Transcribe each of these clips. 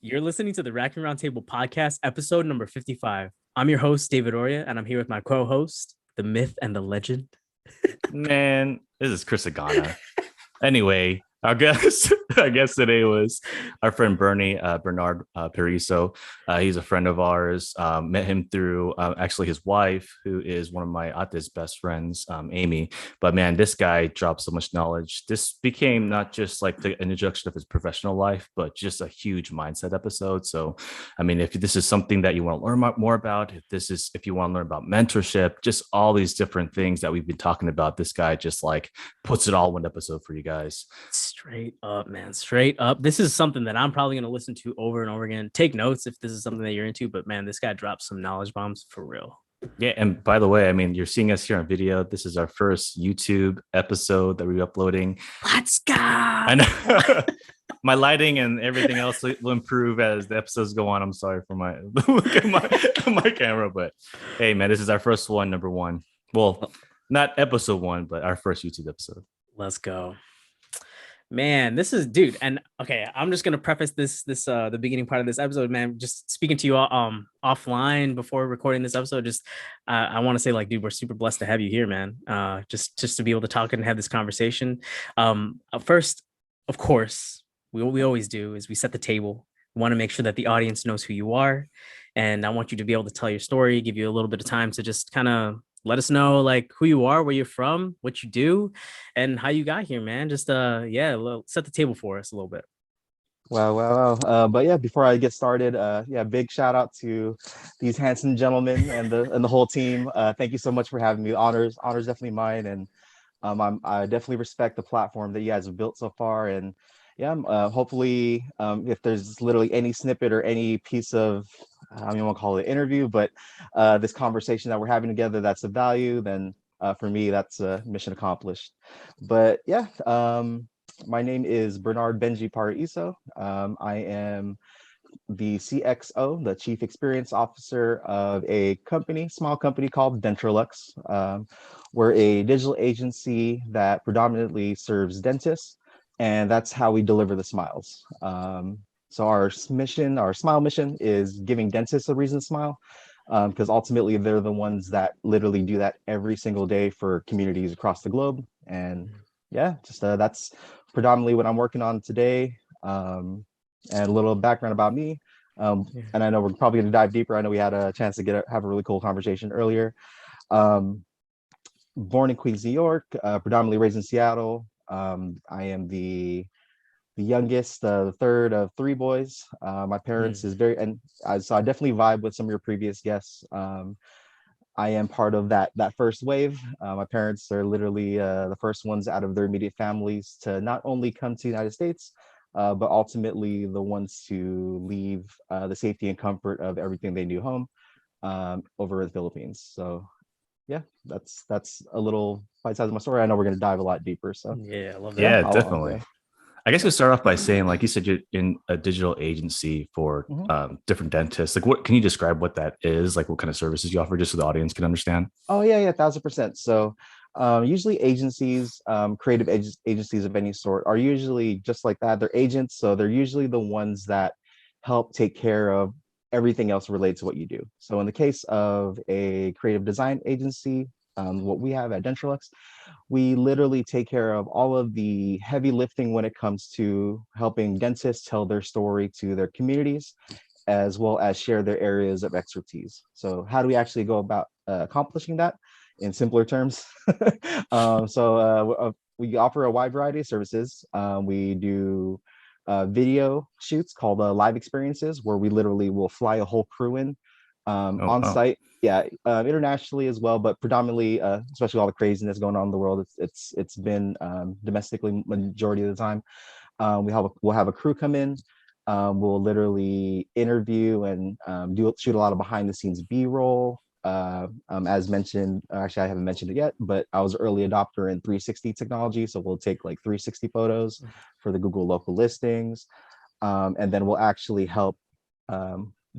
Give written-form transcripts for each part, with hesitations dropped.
You're listening to the Racking Roundtable podcast, episode number 55. I'm your host, David Oria, and I'm here with my co-host, the myth and the legend. Man, this is Chris Agana. Anyway, our guest, I guess today was our friend Bernard Paraiso. He's a friend of ours. Met him through actually his wife, who is one of my Ate's best friends, Amy. But man, this guy dropped so much knowledge. This became not just like an introduction of his professional life, but just a huge mindset episode. So, I mean, if this is something that you want to learn more about, if you want to learn about mentorship, just all these different things that we've been talking about, this guy just like puts it all in one episode for you guys. Straight up, man. Straight up. This is something that I'm probably going to listen to over and over again. Take notes if this is something that you're into, but man, this guy drops some knowledge bombs for real. Yeah, and by the way, I mean, you're seeing us here on video. This is our first YouTube episode that we're uploading. Let's go. I know my lighting and everything else will improve as the episodes go on. I'm sorry for my my camera, but hey, man, this is our first one, number one. Well, not episode one, but our first YouTube episode. Let's go. Man, this is dude. And okay, I'm just gonna preface this the beginning part of this episode, man. Just speaking to you offline before recording this episode. Just I want to say, like, dude, we're super blessed to have you here, man. Just to be able to talk and have this conversation. First, of course, we always do is we set the table. We want to make sure that the audience knows who you are, and I want you to be able to tell your story. Give you a little bit of time to just kind of let us know like who you are, where you're from, what you do, and how you got here, man. Just set the table for us a little bit. Wow. But yeah, before I get started, big shout out to these handsome gentlemen and the whole team. Thank you so much for having me. Honors definitely mine, and I definitely respect the platform that you guys have built so far. And yeah, hopefully, if there's literally any snippet or any piece of, I don't even want to call it an interview, but this conversation that we're having together that's of value, then for me, that's a mission accomplished. But yeah, my name is Bernard Benji Paraiso. I am the CXO, the Chief Experience Officer of a small company called DentroLux. We're a digital agency that predominantly serves dentists, and that's how we deliver the smiles. So our smile mission is giving dentists a reason to smile, because ultimately they're the ones that literally do that every single day for communities across the globe. And yeah, just that's predominantly what I'm working on today. And a little background about me. And I know we're probably going to dive deeper. I know we had a chance to have a really cool conversation earlier. Born in Queens, New York, predominantly raised in Seattle. I am the youngest, the third of three boys. My parents is very, and so I definitely vibe with some of your previous guests. I am part of that first wave. My parents are literally the first ones out of their immediate families to not only come to the United States, but ultimately the ones to leave the safety and comfort of everything they knew home over in the Philippines. So yeah, that's a little bite size of my story. I know we're going to dive a lot deeper. So yeah, I love that. Yeah, definitely. I guess we'll start off by saying, like you said, you're in a digital agency for different dentists. Like, what can you describe what that is? Like, what kind of services you offer, just so the audience can understand? Oh yeah, 1,000%. So usually agencies, creative agencies of any sort, are usually just like that. They're agents, so they're usually the ones that help take care of everything else related to what you do. So in the case of a creative design agency, what we have at DentroLux, we literally take care of all of the heavy lifting when it comes to helping dentists tell their story to their communities, as well as share their areas of expertise. So how do we actually go about accomplishing that in simpler terms? We offer a wide variety of services. We do video shoots called live experiences, where we literally will fly a whole crew in on site. Yeah, internationally as well, but predominantly, especially all the craziness going on in the world, it's been domestically majority of the time. We'll have a crew come in. We'll literally interview and shoot a lot of behind the scenes B-roll. As mentioned, actually I haven't mentioned it yet, but I was an early adopter in 360 technology, so we'll take like 360 photos for the Google local listings, and then we'll actually help.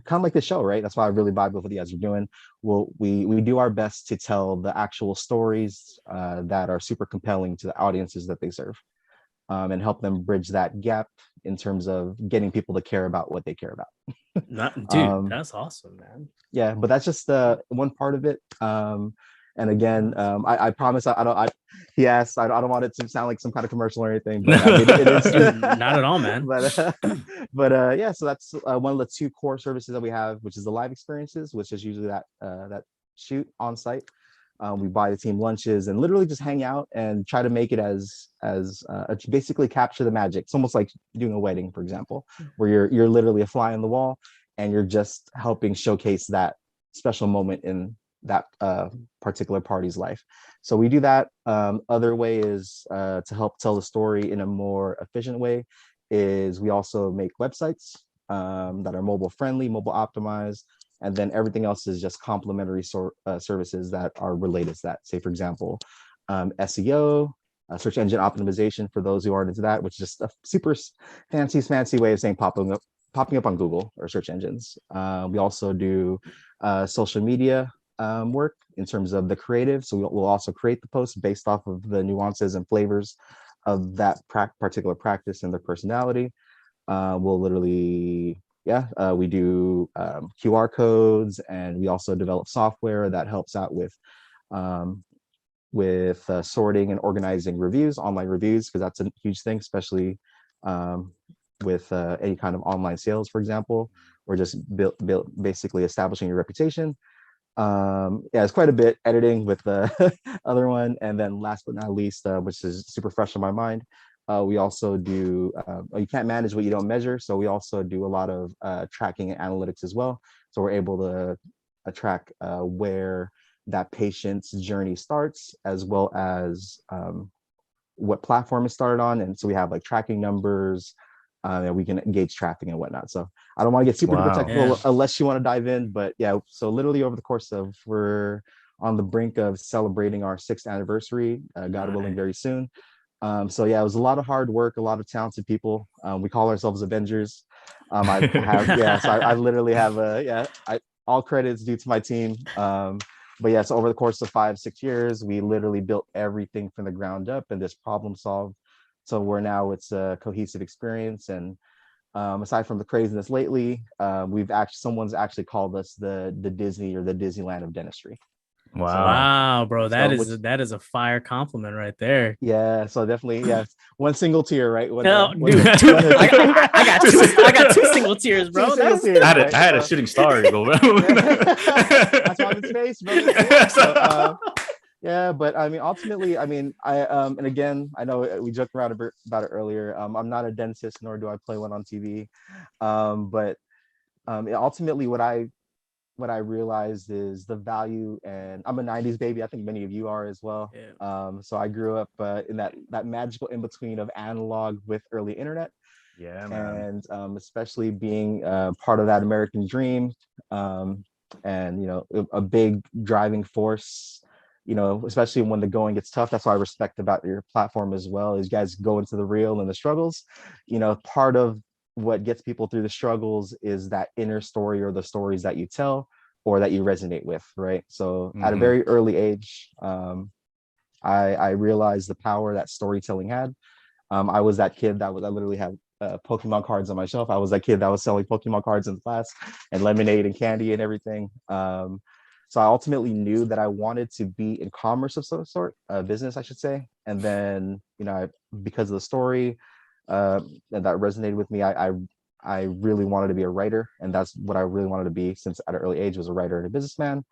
Kind of like the show, right? That's why I really vibe with what you guys are doing. We do our best to tell the actual stories that are super compelling to the audiences that they serve. and help them bridge that gap in terms of getting people to care about what they care about. Dude, that's awesome, man. Yeah, but that's just one part of it. And again, I promise he asked, I don't want it to sound like some kind of commercial or anything, but I mean, it is not at all, man. But yeah, so that's one of the 2 core services that we have, which is the live experiences, which is usually that shoot on site. We buy the team lunches and literally just hang out and try to make it as basically capture the magic. It's almost like doing a wedding, for example, where you're literally a fly on the wall and you're just helping showcase that special moment in that particular party's life. So we do that. Other way is to help tell the story in a more efficient way is we also make websites that are mobile friendly, mobile optimized, and then everything else is just complementary services that are related to that. Say, for example, SEO, search engine optimization for those who aren't into that, which is just a super fancy way of saying popping up on Google or search engines. We also do social media work in terms of the creative. So we'll also create the posts based off of the nuances and flavors of that particular practice and their personality. We'll literally, we do QR codes, and we also develop software that helps out with sorting and organizing reviews, online reviews, because that's a huge thing, especially with any kind of online sales, for example, or just basically establishing your reputation. It's quite a bit editing with the other one. And then last but not least, which is super fresh in my mind, we also do, you can't manage what you don't measure. So we also do a lot of tracking and analytics as well. So we're able to track where that patient's journey starts, as well as what platform it started on. And so we have like tracking numbers, and we can gauge traffic and whatnot. So I don't want to get super technical unless you want to dive in, but yeah, so literally over the course of, we're on the brink of celebrating our 6th anniversary, God willing, very soon. So yeah, it was a lot of hard work, a lot of talented people. We call ourselves Avengers. So I literally have all credits due to my team. But yeah, so over the course of 5-6 years, we literally built everything from the ground up and just problem solved. So where now it's a cohesive experience. And aside from the craziness lately, someone's actually called us the Disney or the Disneyland of dentistry. Wow, bro, that is a fire compliment right there. Yeah, so definitely, one single tear, right? Dude, I got 2 single tears, bro. I had a shooting star. That's why I'm in space, bro. Yeah, but I mean, ultimately, I mean, and again, I know we joked around about it earlier. I'm not a dentist, nor do I play one on TV. But ultimately, what I realized is the value, and I'm a 90s baby. I think many of you are as well. Yeah. So I grew up in that magical in between of analog with early internet. Yeah, man. And especially being part of that American dream, and a big driving force, especially when the going gets tough. That's what I respect about your platform as well, is you guys go into the real and the struggles. Part of what gets people through the struggles is that inner story, or the stories that you tell or that you resonate with, right? So at a very early age, I realized the power that storytelling had. I was that kid I literally had Pokemon cards on my shelf. I was that kid that was selling Pokemon cards in class, and lemonade and candy and everything. So I ultimately knew that I wanted to be in commerce of some sort, business, I should say. And then, because of the story, and that resonated with me, I really wanted to be a writer, and that's what I really wanted to be since at an early age, was a writer and a businessman.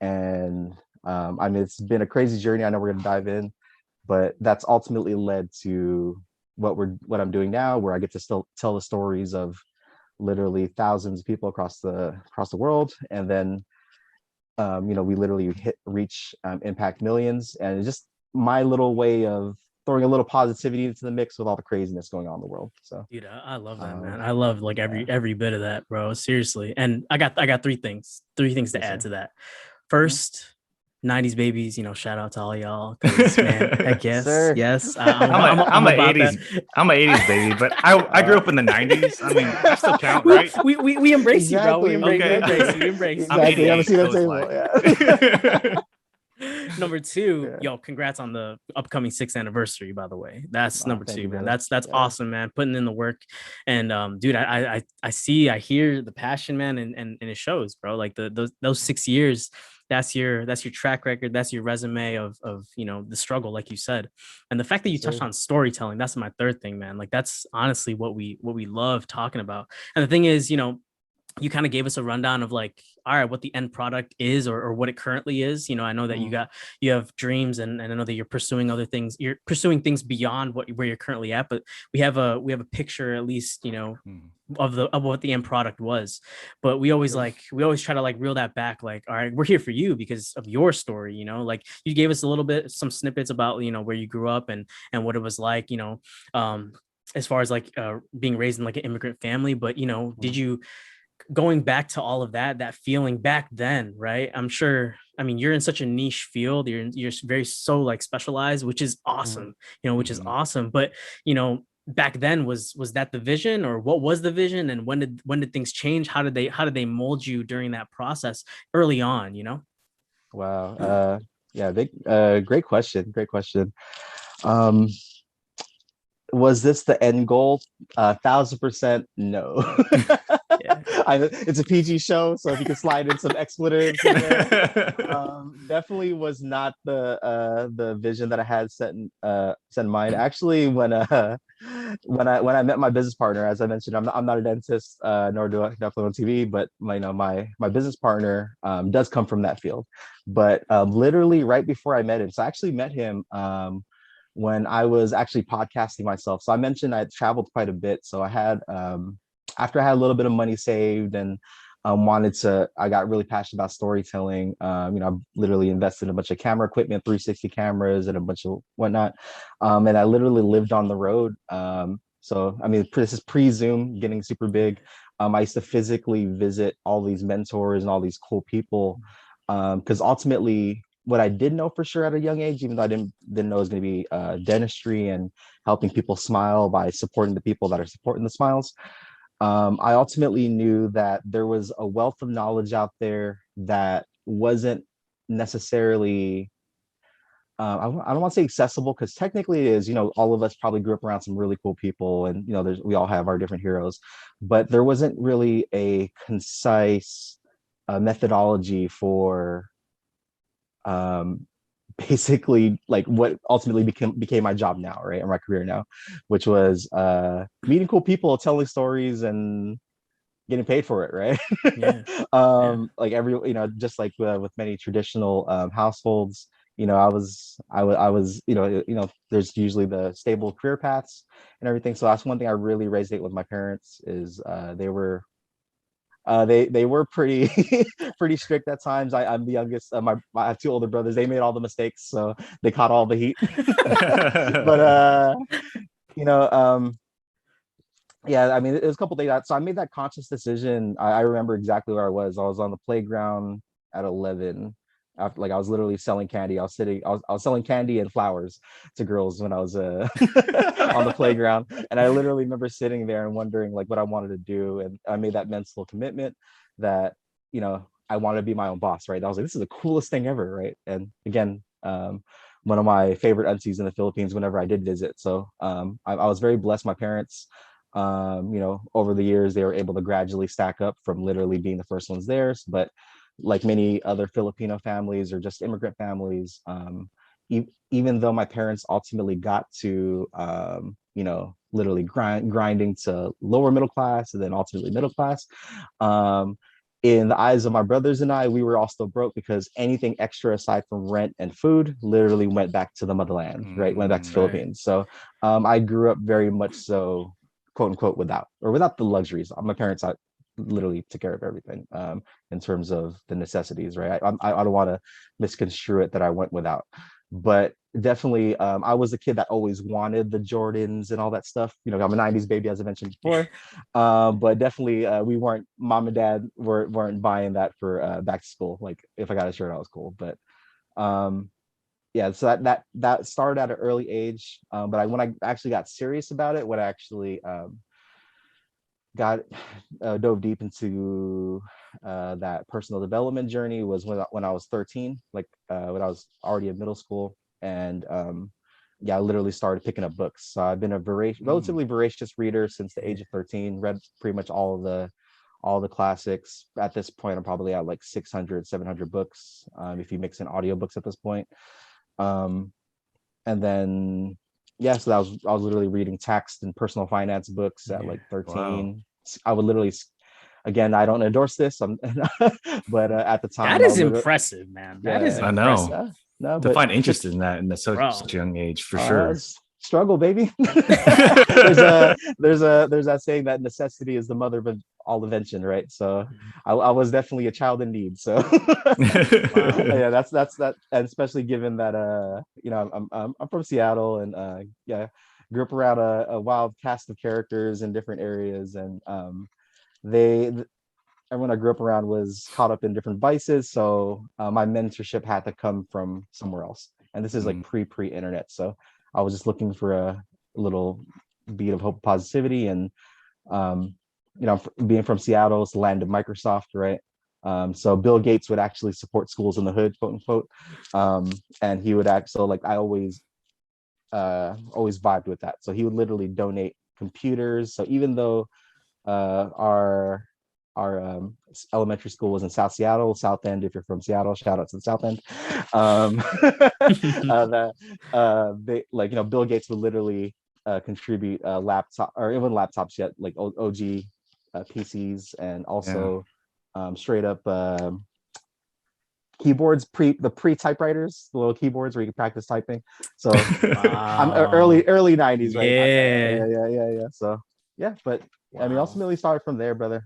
And I mean, it's been a crazy journey. I know we're going to dive in, but that's ultimately led to what I'm doing now, where I get to still tell the stories of literally thousands of people across the world. And then we literally reach impact millions, and it's just my little way of throwing a little positivity into the mix with all the craziness going on in the world. So, dude, I love that, man. I love like every bit of that, bro. Seriously. And I got 3 things to add to that. First, 90s babies, shout out to all y'all. Man, heck yes, Sir. yes. I'm an 80s baby, but I grew up in the 90s. I mean, I still count, right? We embrace you, bro. Exactly. We embrace you. Exactly. I'm 88, so Number two, Yeah. yo, congrats on the upcoming 6th anniversary, by the way. That's Oh, number thank two, you, man. brother. That's Yeah. awesome, man. Putting in the work. And dude, I see, I hear the passion, man, and it shows, bro. Like those 6 years, that's your track record, that's your resume of the struggle, like you said. And the fact that you Yes, touched sir. on storytelling, that's my third thing, man. Like that's honestly what we love talking about. And the thing is, you kind of gave us a rundown of like, all right, what the end product is, or what it currently is. I know that Mhm. you have dreams, and I know that you're pursuing other things. You're pursuing things beyond where you're currently at, but we have a picture, at least, Mhm. of what the end product was. But we always Sure. try to like reel that back, like, all right, we're here for you because of your story. Like you gave us a little bit, some snippets about where you grew up, and what it was like, um as far as like being raised in like an immigrant family. But did Mhm. you, going back to all of that feeling back then, right? I'm sure, I mean, you're in such a niche field, you're very so like specialized, which is Mhm. awesome, which is Mhm. awesome. But back then, was that the vision, or what was the vision, and when did things change? How did they mold you during that process early on? Wow. Yeah, big great question. Great question. Um, was this the end goal? 1,000% no. Yeah. It's a PG show, so if you can slide in some expletives in there. Definitely was not the vision that I had set in mind. Actually, when I met my business partner, as I mentioned, I'm not a dentist, nor do I definitely on TV, but my business partner does come from that field. But literally right before I met him, so I actually met him when I was actually podcasting myself. So I mentioned I traveled quite a bit. So I had after I had a little bit of money saved and I got really passionate about storytelling. I literally invested in a bunch of camera equipment, 360 cameras and a bunch of whatnot. And I literally lived on the road. So, I mean, this is pre-Zoom getting super big. I used to physically visit all these mentors and all these cool people. Because ultimately, what I did know for sure at a young age, even though I didn't know it was going to be dentistry and helping people smile by supporting the people that are supporting the smiles. I ultimately knew that there was a wealth of knowledge out there that wasn't necessarily I don't want to say accessible because technically it is. All of us probably grew up around some really cool people, and we all have our different heroes, but there wasn't really a concise methodology for um, basically like what ultimately became my job now, right, and my career now, which was meeting cool people, telling stories, and getting paid for it, right? Yeah. Yeah. Like just like with many traditional households, I was there's usually the stable career paths and everything. So that's one thing I really resonate with my parents is they were pretty pretty strict at times. I'm the youngest. I have two older brothers. They made all the mistakes, so they caught all the heat. But you know, yeah, I mean, it was a couple days out. So I made that conscious decision. I remember exactly where I was. I was on the playground at 11. After, like, I was literally selling candy. I was selling candy and flowers to girls when I was on the playground. And I literally remember sitting there and wondering like what I wanted to do. And I made that mental commitment that, I wanted to be my own boss, right? I was like, this is the coolest thing ever, right? And again, one of my favorite aunties in the Philippines whenever I did visit. So I was very blessed. My parents, over the years, they were able to gradually stack up from literally being the first ones there. But like many other Filipino families or just immigrant families, even though my parents ultimately got to, literally grinding to lower middle class and then ultimately middle class, in the eyes of my brothers and I, we were all still broke because anything extra aside from rent and food literally went back to the motherland, right? Went back to Mm. Right. Philippines. So I grew up very much so, quote unquote, without the luxuries. My parents literally took care of everything in terms of the necessities, right? I don't want to misconstrue it that I went without, but definitely I was a kid that always wanted the Jordans and all that stuff. I'm a 90s baby, as I mentioned before. But definitely we weren't, mom and dad weren't buying that for back to school. Like if I got a shirt, I was cool. But um, yeah, so that started at an early age. But when I actually got serious about it, what I actually got dove deep into that personal development journey was when I was 13, like when I was already in middle school, and yeah, I literally started picking up books. So I've been a relatively voracious reader since the age of 13. Read pretty much all the classics. At this point, I'm probably at like 600, 700 books, if you mix in audiobooks at this point. And then yeah, so I was literally reading text and personal finance books at like 13. Wow. I would literally, again, I don't endorse this, but at the time, that is impressive, man. That is impressive. I know. No, to find interest in that in such a young age, for sure. Struggle, baby. there's that saying that necessity is the mother of all invention, right? So I was definitely a child in need. So yeah, that's that, and especially given that you know, I'm from Seattle, and yeah, grew up around a wild cast of characters in different areas, and everyone I grew up around was caught up in different vices. So my mentorship had to come from somewhere else, and this is like pre-internet. So I was just looking for a little beat of hope, positivity, and you know, being from Seattle, it's the land of Microsoft, right? So Bill Gates would actually support schools in the hood, quote unquote, and he would act. So like I always vibed with that. So he would literally donate computers. So even though our elementary school was in South Seattle, South End. If you're from Seattle, shout out to the South End. They, like, you know, Bill Gates would literally contribute laptop, or even laptops yet, like OG PCs, and also straight up keyboards, pre typewriters, the little keyboards where you can practice typing. So I'm early 90s, right? Yeah. So yeah, but I mean, ultimately started from there, brother.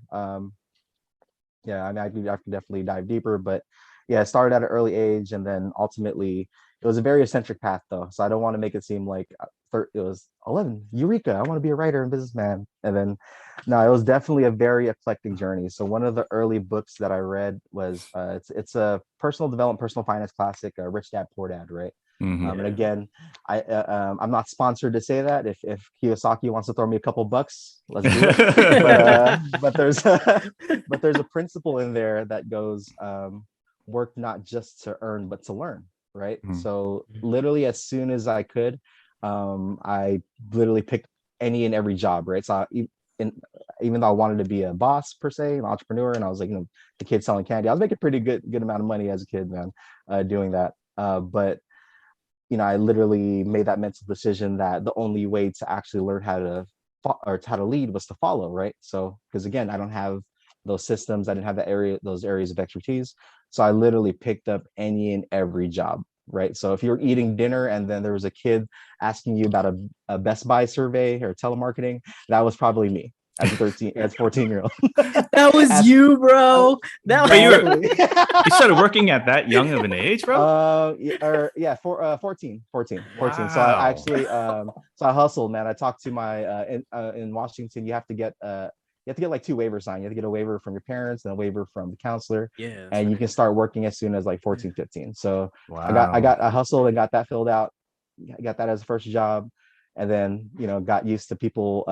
Yeah, I mean, I can definitely dive deeper, but yeah, it started at an early age, and then ultimately it was a very eccentric path, though. So I don't want to make it seem like it was 11, Eureka, I want to be a writer and businessman. And then, no, it was definitely a very eclectic journey. So one of the early books that I read was it's a personal development, personal finance classic, Rich Dad Poor Dad, right? And again, I'm not sponsored to say that. If Kiyosaki wants to throw me a couple bucks, let's do it. But there's a principle in there that goes, work not just to earn, but to learn, right? So literally, as soon as I could, I literally picked any and every job, right? So even though I wanted to be a boss per se, an entrepreneur, and I was like, you know, the kid selling candy, I was making pretty good amount of money as a kid, man, doing that. But you know, I literally made that mental decision that the only way to actually learn how to lead was to follow, right? So, because again, I don't have those systems, I didn't have those areas of expertise. So I literally picked up any and every job, right? So if you're eating dinner and then there was a kid asking you about a Best Buy survey or telemarketing, that was probably me as a 14-year-old. That was you, bro. You started working at that young of an age, bro? 14. Wow. So I actually so I hustled, man. I talked to my in Washington, you have to get like 2 waivers signed. You have to get a waiver from your parents and a waiver from the counselor. And you can start working as soon as like 14, 15. So I hustled and got that filled out. I got that as a first job, and then, you know, got used to people.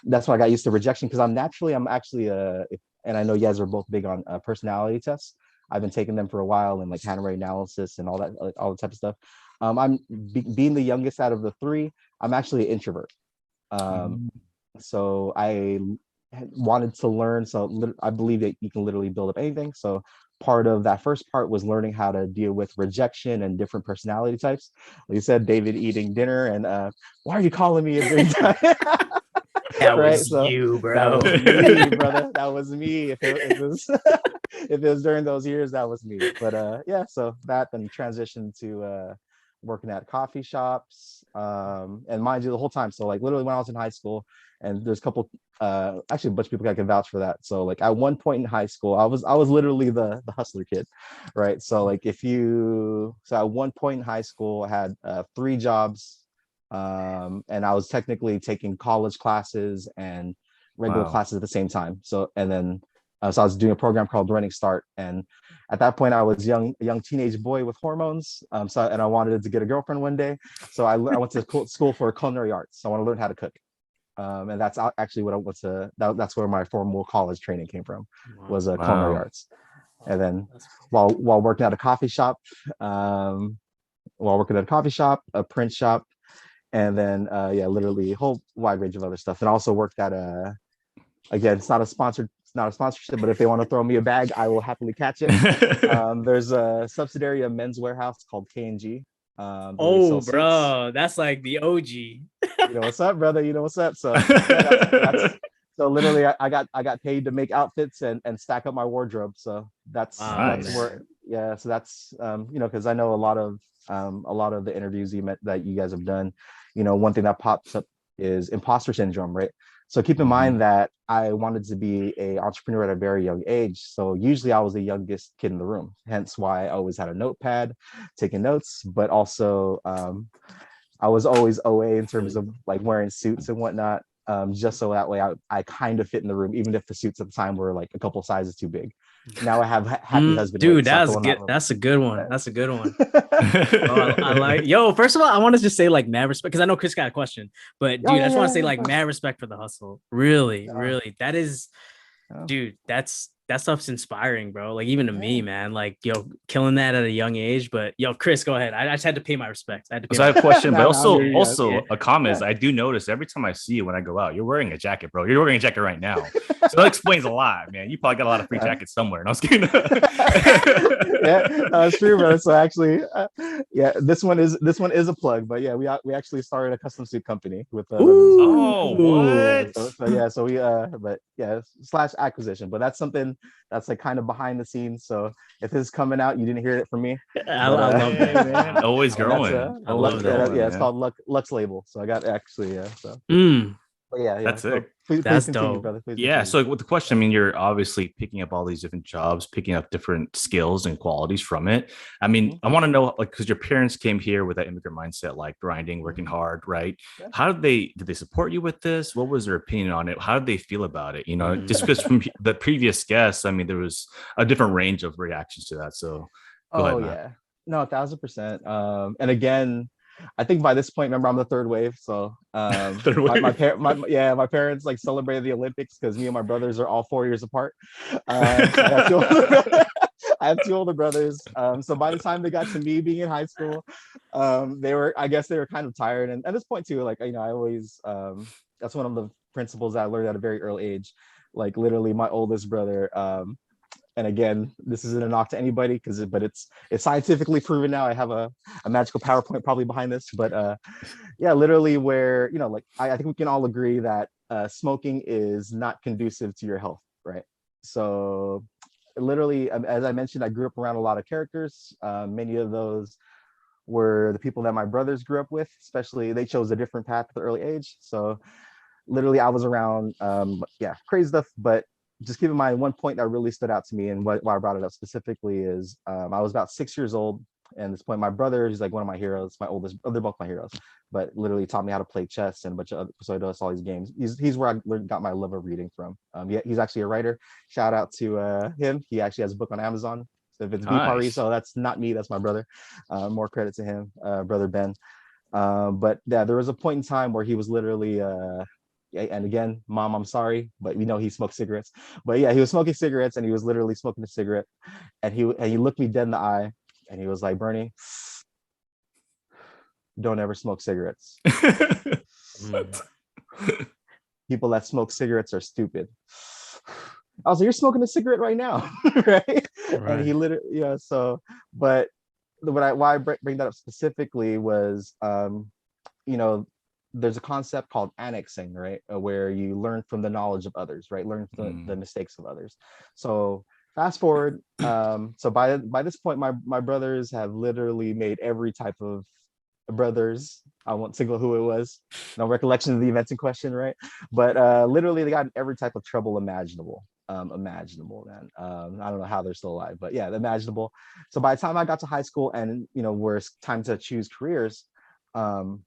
That's why I got used to rejection, because I'm actually and I know you guys are both big on personality tests. I've been taking them for a while, and like handwriting analysis and all that, like all the type of stuff. I'm being the youngest out of the 3. I'm actually an introvert. So I wanted to learn. So I believe that you can literally build up anything. So part of that first part was learning how to deal with rejection and different personality types. Like you said, David eating dinner, and why are you calling me a great time? That was you, bro. That was me, brother. That was me. If it was if it was during those years, that was me. But yeah, so that then transitioned to working at coffee shops. And mind you, the whole time. So like literally when I was in high school, and there's a couple actually a bunch of people that can vouch for that. So like at one point in high school, I was literally the hustler kid, right? So like at one point in high school, I had 3 jobs. And I was technically taking college classes and regular classes at the same time. So and then so I was doing a program called Running Start, and at that point I was a young teenage boy with hormones. And I wanted to get a girlfriend one day, so I went to school for culinary arts. So I want to learn how to cook. And that's actually what I went to. That's where my formal college training came from, was culinary Wow. arts. And then while working at a coffee shop, a print shop, and then literally a whole wide range of other stuff. And I also worked at again, it's not a sponsorship, but if they want to throw me a bag, I will happily catch it. There's a subsidiary of Men's Warehouse called K&G. Where they Oh, sell suits. bro, that's like the OG. You know what's up, brother? You know what's up. So yeah, that's so literally I got paid to make outfits and stack up my wardrobe. So Wow, that's Nice. where, man. yeah. So that's because I know a lot of the interviews that you guys have done. One thing that pops up is imposter syndrome, right? So keep in Mhm. mind that I wanted to be a entrepreneur at a very young age. So usually I was the youngest kid in the room, hence why I always had a notepad taking notes, but also I was always OA in terms of like wearing suits and whatnot, just so that way I kind of fit in the room, even if the suits at the time were like a couple sizes too big. Now I have happy husband weight, Dude, so I that's feel in that good. room. That's a good one. Yeah. That's a good one. Oh, I like. Yo, first of all, I want to just say like mad respect because I know Chris got a question, but Oh dude, I yeah, just want yeah, to say yeah, of like course. mad respect for the hustle. Really, Yeah, really, that is, yeah, dude. That stuff's inspiring, bro. Like even to me, yeah. man. Like yo, killing that at a young age. But yo, Chris, go ahead. I just had to pay my respects. I had to pay So I my have a respects. question, but Nah, nah, I'm also here, you guys. Yeah. also a comment is Yeah. I do notice every time I see you when I go out, you're wearing a jacket, bro. You're wearing a jacket right now. So that explains a lot, man. You probably got a lot of free Yeah. jackets somewhere. And I was kidding. Yeah, that's true, brother. So actually, yeah, this one is a plug, but yeah, we actually started a custom suit company with Lemons. Oh, Ooh, Yeah, what? so yeah, so we but yeah, slash acquisition, but that's something that's like kind of behind the scenes. So if this is coming out, you didn't hear it from me, but I love Hey, that, man. man. Always and that's growing. I Always love that. growing, it's man. called Lux Label. So I got actually, yeah. So Mm, but yeah. That's But it. please that's continue, dope. brother. Please Yeah. continue. So with the question, I mean, you're obviously picking up all these different jobs, picking up different skills and qualities from it. I mean, Mhm, I want to know, like, because your parents came here with that immigrant mindset, like grinding, working mhm. hard, right? Yeah. How did they support you with this? What was their opinion on it? How did they feel about it? Mhm. Just because from the previous guests, I mean, there was a different range of reactions to that. So go ahead, Oh Matt. yeah, no, 1,000%. And again, I think by this point, remember I'm the third wave, so Third wave. my parents like celebrated the Olympics because me and my brothers are all 4 years apart. So I have two I have two older brothers. So by the time they got to me being in high school, I guess they were kind of tired. And at this point too, like I always that's one of the principles that I learned at a very early age. Like literally, my oldest brother. And again, this isn't a knock to anybody but it's scientifically proven now. I have a magical PowerPoint probably behind this, but yeah, literally where like I think we can all agree that smoking is not conducive to your health, right? So literally, as I mentioned, I grew up around a lot of characters. Many of those were the people that my brothers grew up with, especially they chose a different path at an early age. So literally I was around crazy stuff. But just keep in mind one point that really stood out to me, and why I brought it up specifically is I was about 6 years old. And at this point, my brother, he's like one of my heroes, my oldest, they're both my heroes, but literally taught me how to play chess and a bunch of other, so I does all these games. He's where got my love of reading from. Yeah, he's actually a writer. Shout out to him. He actually has a book on Amazon. So if it's B Nice. Paraiso, that's not me, that's my brother. More credit to him, brother Ben. But yeah, there was a point in time where he was literally and again, mom, I'm sorry, but we know he smoked cigarettes. But yeah, he was smoking cigarettes, and he was literally smoking a cigarette, and he looked me dead in the eye, and he was like, Bernie, don't ever smoke cigarettes. Mm. People that smoke cigarettes are stupid. I was like, you're smoking a cigarette right now, right? And Right. he literally, yeah. So, but why I bring that up specifically was, you know, there's a concept called annexing, right? Where you learn from the knowledge of others, right? Learn from the Mm. mistakes of others. So fast forward, so by this point, my brothers have literally made every type of brothers. I won't single who it was. No recollection of the events in question, right? But literally, they got in every type of trouble imaginable. Imaginable, man. I don't know how they're still alive, but yeah, imaginable. So by the time I got to high school, and where it's time to choose careers, um,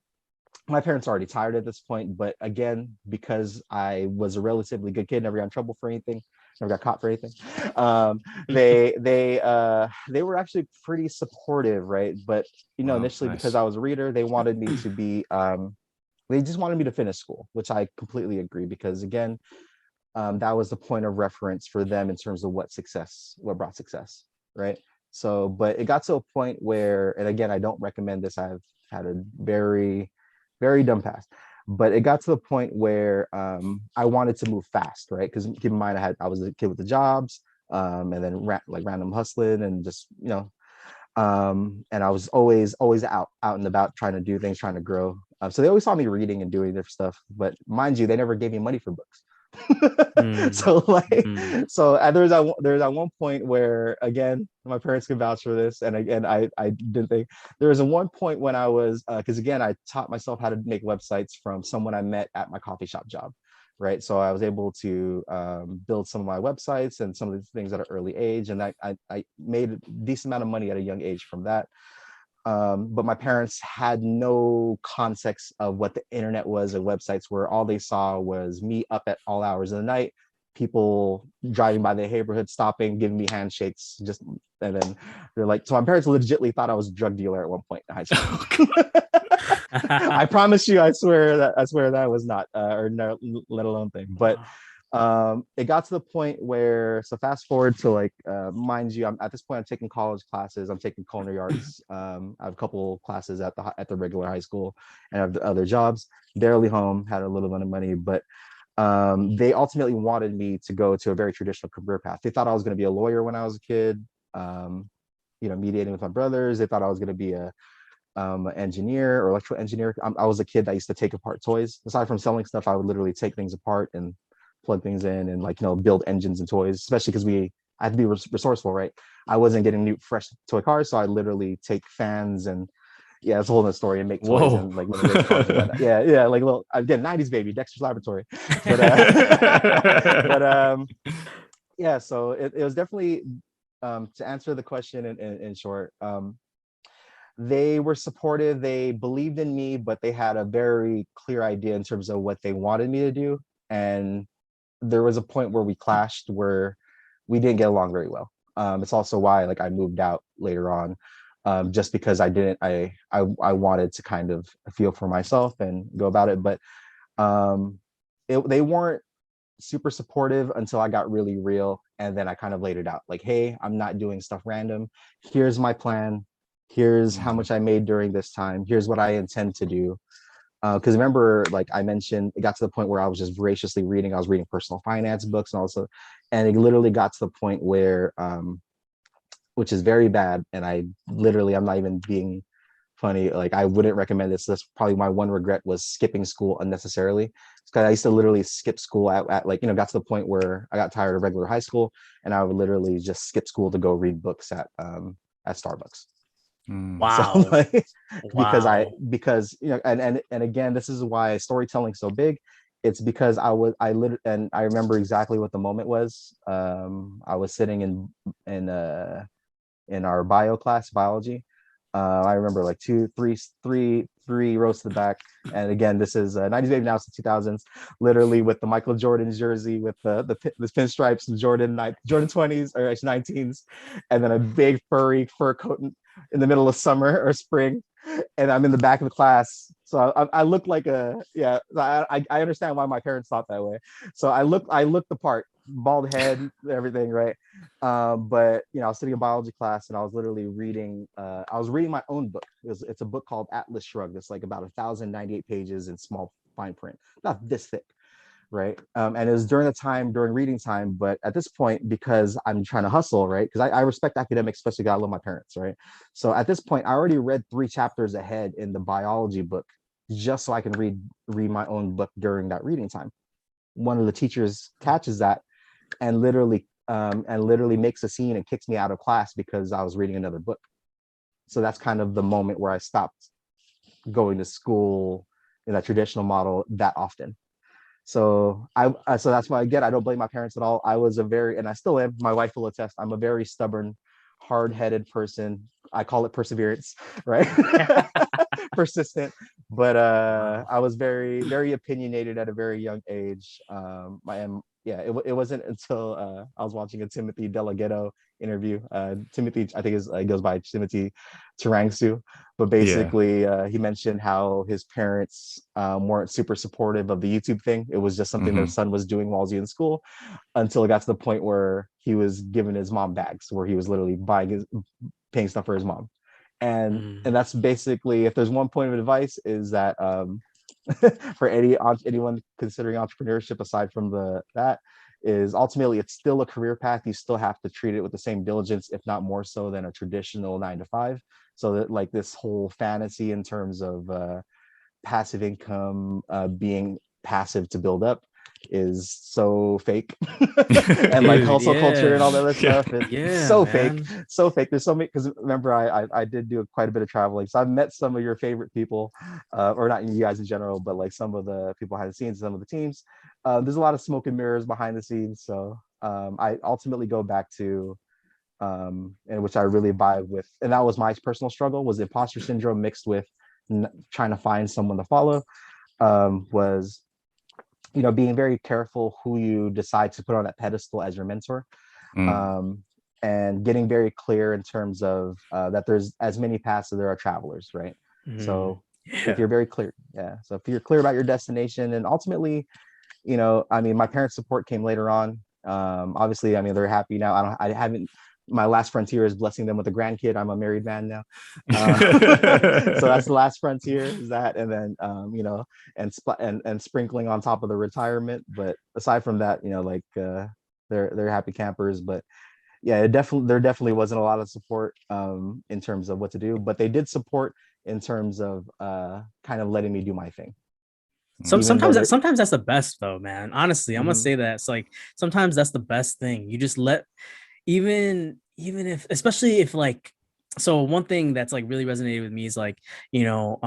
my parents are already tired at this point. But again, because I was a relatively good kid, never got in trouble for anything, never got caught for anything, um, they were actually pretty supportive, right? But Wow, initially, because nice. I was a reader, they wanted me to be they just wanted me to finish school, which I completely agree, because again, that was the point of reference for them in terms of what brought success, right? So, but it got to a point where, and again, I don't recommend this. I've had a very, very dumb past, but it got to the point where I wanted to move fast, right? Because keep in mind, I was a kid with the jobs, and then like random hustling and just and I was always out and about trying to do things, trying to grow. So they always saw me reading and doing different stuff, but mind you, they never gave me money for books. So like, so there's at one point where, again, my parents can vouch for this, and again, I didn't think there was a one point when I was because again, I taught myself how to make websites from someone I met at my coffee shop job, right? So I was able to build some of my websites and some of the things at an early age, and I made a decent amount of money at a young age from that. But my parents had no context of what the internet was and websites were. All they saw was me up at all hours of the night, people driving by the neighborhood, stopping, giving me handshakes, just, and then they're like, so my parents legitimately thought I was a drug dealer at one point in high school. I promise you, I swear that was not, or no, let alone thing. But it got to the point where, so fast forward to like, mind you, I'm at this point, I'm taking college classes, I'm taking culinary arts. I have a couple classes at the regular high school, and I have the other jobs, barely home, had a little bit of money, but they ultimately wanted me to go to a very traditional career path. They thought I was going to be a lawyer when I was a kid, mediating with my brothers. They thought I was going to be an engineer or electrical engineer. I was a kid that used to take apart toys. Aside from selling stuff, I would literally take things apart and plug things in and build engines and toys, especially because I had to be resourceful, right? I wasn't getting new fresh toy cars, so I literally take fans and it's a whole other story, and make toys and like little race cars and whatnot. Yeah, like little, again, 90s baby, Dexter's Laboratory. But yeah, so it was definitely, to answer the question in short, they were supportive, they believed in me, but they had a very clear idea in terms of what they wanted me to do. And there was a point where we clashed, where we didn't get along very well. It's also why like I moved out later on, just because I wanted to kind of feel for myself and go about it. But they weren't super supportive until I got really real. And then I kind of laid it out like, hey, I'm not doing stuff random. Here's my plan. Here's how much I made during this time. Here's what I intend to do. Because remember, like I mentioned, it got to the point where I was just voraciously reading. I was reading personal finance books and it literally got to the point where, which is very bad. And I'm not even being funny. Like I wouldn't recommend this. That's probably my one regret, was skipping school unnecessarily. Because I used to literally skip school at like, got to the point where I got tired of regular high school, and I would literally just skip school to go read books at Starbucks. Wow. So, like, Wow. because and again, this is why storytelling is so big. It's because and I remember exactly what the moment was. I was sitting in our bio class, biology. I remember like three rows to the back. And again, this is 90s baby, now it's the 2000s, literally with the Michael Jordan jersey with the pinstripes, the Jordan 20s or actually 19s, and then a big furry fur coat in the middle of summer or spring. And I'm in the back of the class. So I look like I understand why my parents thought that way. So I look the part, bald head, everything, right? But I was sitting in biology class, and I was literally reading. I was reading my own book. It's a book called Atlas Shrugged. It's like about 1,098 pages in small fine print, not this thick, right? And it was during reading time. But at this point, because I'm trying to hustle, right? Because I respect academics, especially because I love my parents, right? So at this point, I already read 3 chapters ahead in the biology book, just so I can read my own book during that reading time. One of the teachers catches that and literally makes a scene and kicks me out of class because I was reading another book. So that's kind of the moment where I stopped going to school in that traditional model that often. So so that's why, again, I don't blame my parents at all. I was and I still am, my wife will attest, I'm a very stubborn, hard-headed person. I call it perseverance, right? Persistent. But I was very, very opinionated at a very young age. yeah, it wasn't until I was watching a Timothy Delgado interview. Timothy, I think goes by Timothy Tarangsu, but Yeah. basically he mentioned how his parents weren't super supportive of the YouTube thing. It was just something their Hmm. son was doing while he was in school, until it got to the point where he was giving his mom bags, where he was literally paying stuff for his mom. And Mm. that's basically, if there's one point of advice, is that for anyone considering entrepreneurship, aside from that, is ultimately it's still a career path. You still have to treat it with the same diligence, if not more so than a traditional 9 to 5. So that, like, this whole fantasy in terms of passive income, being passive to build up, is so fake. And like Dude, hustle culture and all yeah. that other Yeah. stuff is Yeah, so fake, man. so fake. There's so many, because remember I did do quite a bit of traveling, so I've met some of your favorite people, or not you guys in general, but like some of the people behind the scenes, some of the teams. There's a lot of smoke and mirrors behind the scenes, so I ultimately go back to and which I really vibe with, and that was my personal struggle, was imposter syndrome mixed with trying to find someone to follow. Was, being very careful who you decide to put on that pedestal as your mentor, Mm. um, and getting very clear in terms of that there's as many paths as there are travelers, right? Mm. So if Yeah. you're very clear, yeah. So if you're clear about your destination, and ultimately, I mean, my parents' support came later on. Obviously, I mean, they're happy now. I haven't. My last frontier is blessing them with a grandkid. I'm a married man now, so that's the last frontier. Is that, and then and sprinkling on top of the retirement. But aside from that, like they're happy campers. But yeah, there definitely wasn't a lot of support in terms of what to do, but they did support in terms of kind of letting me do my thing, Some Mm. even though they're. sometimes that's the best though, man. Honestly, I'm gonna Mhm. say that it's like sometimes that's the best thing. You just let, even if, especially if like, so one thing that's like really resonated with me is like, you know,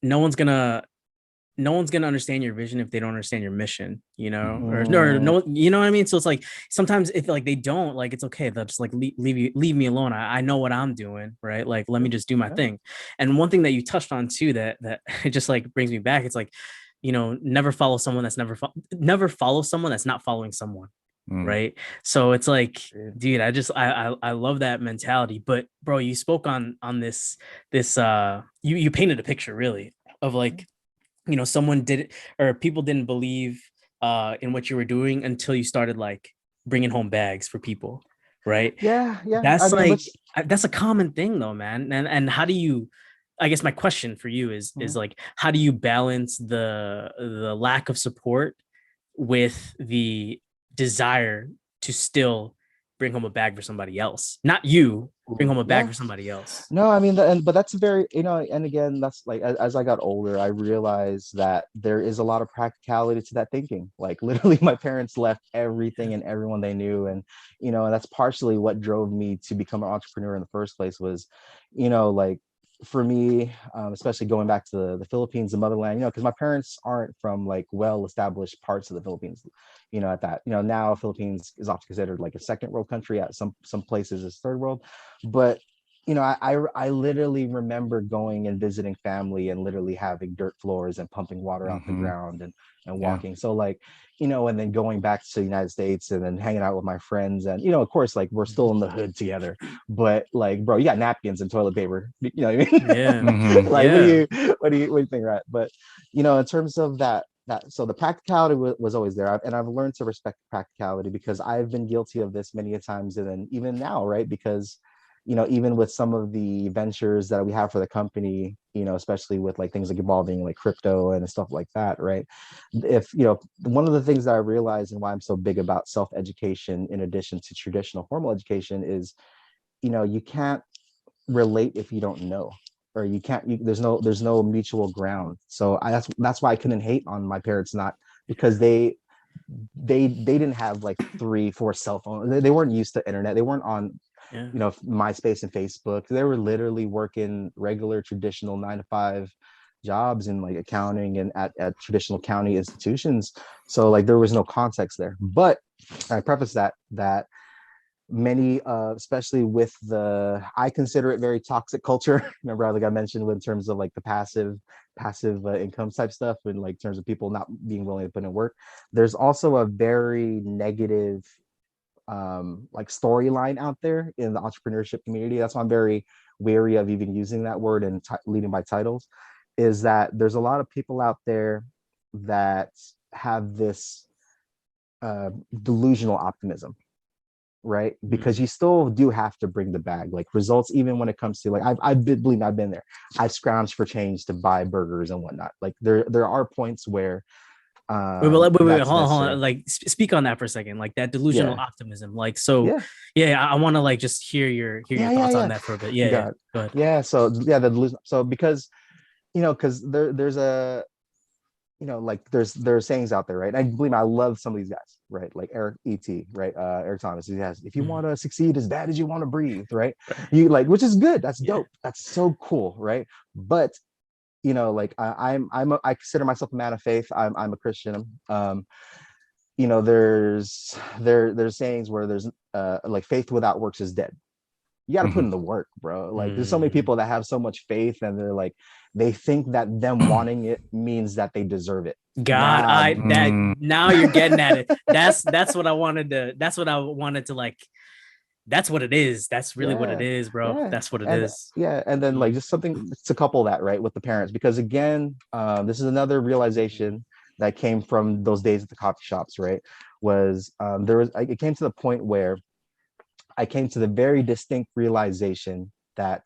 no one's gonna no one's gonna understand your vision if they don't understand your mission, or no, Mm, no, you know what I mean? So it's like sometimes if like they don't, like it's okay. They'll just like leave me alone. I know what I'm doing, right? Like let me yeah, just do my yeah, thing. And one thing that you touched on too, that it just like brings me back. It's like, never follow someone that's never follow someone that's not following someone, Mm. right? So it's like, yeah. dude, I love that mentality. But bro, you spoke on this you painted a picture really of like, someone did it, or people didn't believe in what you were doing until you started like bringing home bags for people, right? Yeah, yeah. I That's mean, like which. that's a common thing though, man. And how do you, I guess my question for you is Mhm. like, how do you balance the lack of support with the desire to still bring home a bag for somebody else, not you bring home a bag Yeah. for somebody else? No, I mean, but that's a very, and again, that's like, as I got older, I realized that there is a lot of practicality to that thinking. Like literally, my parents left everything and everyone they knew, and and that's partially what drove me to become an entrepreneur in the first place. Was, like, for me, especially going back to the Philippines, the motherland, because my parents aren't from like well-established parts of the Philippines. At that, now Philippines is often considered like a second world country. At some places, it's third world, but I literally remember going and visiting family and literally having dirt floors and pumping water out the Hmm. ground and Yeah. walking. So like, and then going back to the United States and then hanging out with my friends, and of course, like, we're still in the hood together, but like, bro, you got napkins and toilet paper. You know what I Yeah, mean? Hmm. Like, yeah. what do you think, right? But in terms of that, so the practicality was always there. And I've learned to respect practicality, because I've been guilty of this many a times, and then even now, right? Because even with some of the ventures that we have for the company, especially with like things like involving like crypto and stuff like that, right? If one of the things that I realized, and why I'm so big about self-education in addition to traditional formal education, is you can't relate if you don't know, or you can't there's no mutual ground. So that's why I couldn't hate on my parents, not because they didn't have like 3 4 cell phones. They weren't used to internet. They weren't on Yeah. MySpace and Facebook. They were literally working regular traditional 9 to 5 jobs in like accounting and at traditional county institutions. So like there was no context there. But I preface that many especially with I consider it very toxic culture. Remember, like I mentioned, in terms of like the passive income type stuff, and like in terms of people not being willing to put in work. There's also a very negative like storyline out there in the entrepreneurship community. That's why I'm very wary of even using that word and leading by titles, is that there's a lot of people out there that have this delusional optimism, right? Because you still do have to bring the bag, like results, even when it comes to like believe me, I've been there. I've scrounged for change to buy burgers and whatnot. Like there are points where wait, hold on. Like speak on that for a second, like that delusional optimism. Like, so I want to like just hear your thoughts on that for a bit. Go ahead. So the delusion. So because because there's a like there's sayings out there, right? And I believe me, I love some of these guys, right? Like Eric E.T., right? Eric Thomas. He has, if you want to succeed as bad as you want to breathe, right? You like, which is good. That's dope. That's so cool, right? But like I consider myself a man of faith. I'm a Christian. There's sayings where there's like faith without works is dead. You got to put in the work, bro. Like there's so many people that have so much faith, and they're like, they think that them wanting it means that they deserve it. Now you're getting at it. That's what I wanted to like. That's what it is. That's really what it is, bro. That's what it is. Yeah. And then like just something to couple that, right, with the parents, because again, this is another realization that came from those days at the coffee shops, right? Was it came to the point where I came to the very distinct realization that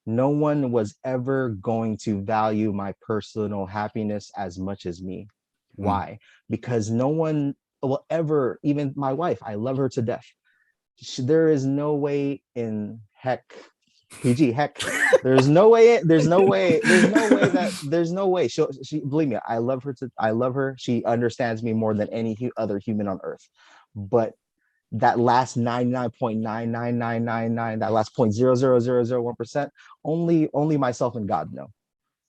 no one was ever going to value my personal happiness as much as me. Why? Because no one will ever, even my wife, I love her to death. There is no way in heck, there's no way she believe me, I love her. She understands me more than any other human on earth. But that last 99.99999, that last 0.00001%, only myself and God know.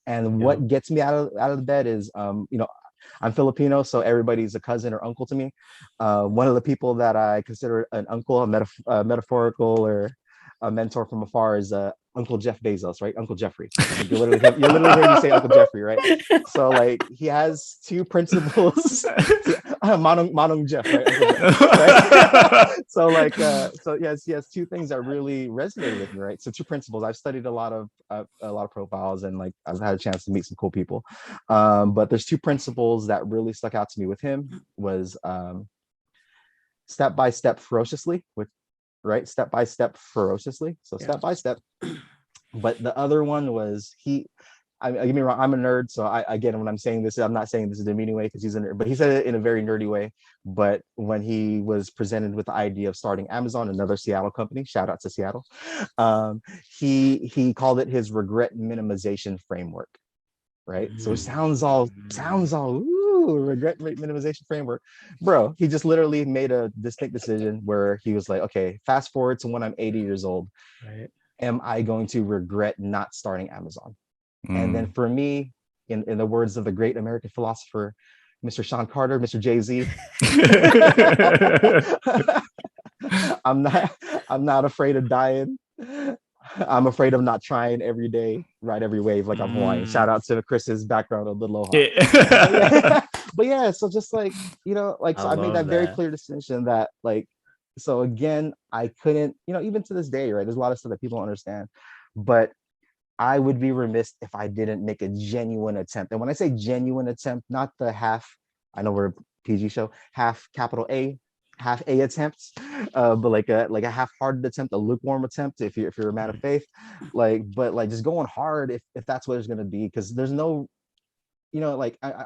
And what gets me out of the bed is I'm Filipino, so everybody's a cousin or uncle to me. One of the people that I consider an uncle, a metaphorical or a mentor from afar, is Uncle Jeff Bezos, right? Uncle Jeffrey. Like you're literally hearing me say Uncle Jeffrey, right? So like he has two principles. Manong Jeff, right? Jeff, right? So like he has two things that really resonated with me, right? So two principles. I've studied a lot of profiles, and like I've had a chance to meet some cool people. But there's two principles that really stuck out to me with him. Was step by step ferociously, right? Step by step ferociously. So step by step. But the other one was get me wrong, I'm a nerd. So again, when I'm saying this, I'm not saying this in a demeaning way because he's a nerd, but he said it in a very nerdy way. But when he was presented with the idea of starting Amazon, another Seattle company, shout out to Seattle, he called it his regret minimization framework. Right. So it sounds all regret rate minimization framework. Bro, he just literally made a distinct decision where he was like, okay, fast forward to when I'm 80 years old. Right. Am I going to regret not starting Amazon? And then for me, in the words of the great American philosopher, Mr. Sean Carter, Mr. Jay-Z, I'm not afraid of dying. I'm afraid of not trying every day, ride every wave like I'm Hawaiian. Shout out to Chris's background of the Aloha. But yeah, so just like, so I made that very clear distinction that like, so again, I couldn't, even to this day, right? There's a lot of stuff that people don't understand, but I would be remiss if I didn't make a genuine attempt. And when I say genuine attempt, not the half, I know we're a PG show, half capital A, half A attempts, but like a half-hearted attempt, a lukewarm attempt if you're a man of faith, but just going hard if that's what it's going to be, because there's no,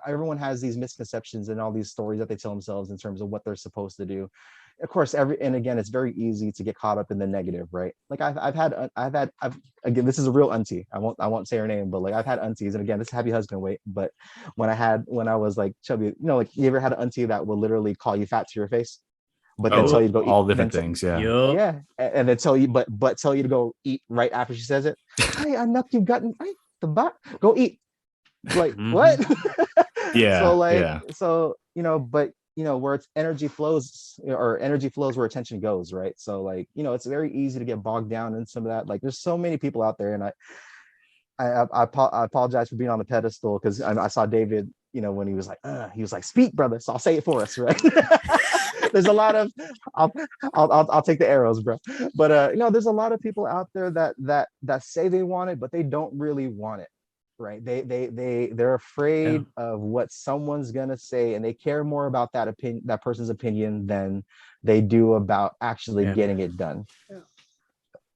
everyone has these misconceptions and all these stories that they tell themselves in terms of what they're supposed to do. Of course, and again, it's very easy to get caught up in the negative, right? Like I've had again, this is a real auntie. I won't say her name, but like I've had aunties, and again, this is happy husband weight. But when I was like chubby, like you ever had an auntie that will literally call you fat to your face, but then tell you to go eat all different things, yeah, and then tell you, but tell you to go eat right after she says it. Hey, I'm not you've gotten the butt. Go eat. Like what? But where it's energy flows where attention goes, right? So like, it's very easy to get bogged down in some of that. Like there's so many people out there, and I apologize for being on the pedestal because I saw David, when he was like, speak, brother. So I'll say it for us, right? There's a lot of, I'll, I'll take the arrows, bro. But there's a lot of people out there that say they want it, but they don't really want it, right? They're afraid of what someone's gonna say, and they care more about that person's opinion than they do about actually getting it done.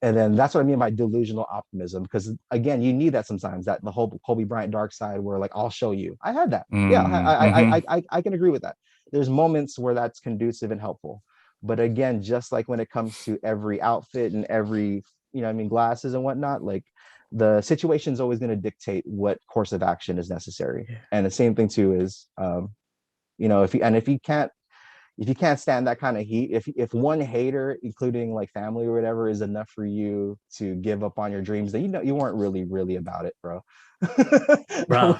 And then that's what I mean by delusional optimism, because again, you need that sometimes, that the whole Kobe Bryant dark side where like, I'll show you. I had that. Yeah, I can agree with that. There's moments where that's conducive and helpful. But again, just like when it comes to every outfit and every, glasses and whatnot, like the situation is always going to dictate what course of action is necessary. And the same thing too is, if you can't stand that kind of heat, if one hater, including like family or whatever, is enough for you to give up on your dreams, then you weren't really about it, bro. Bro,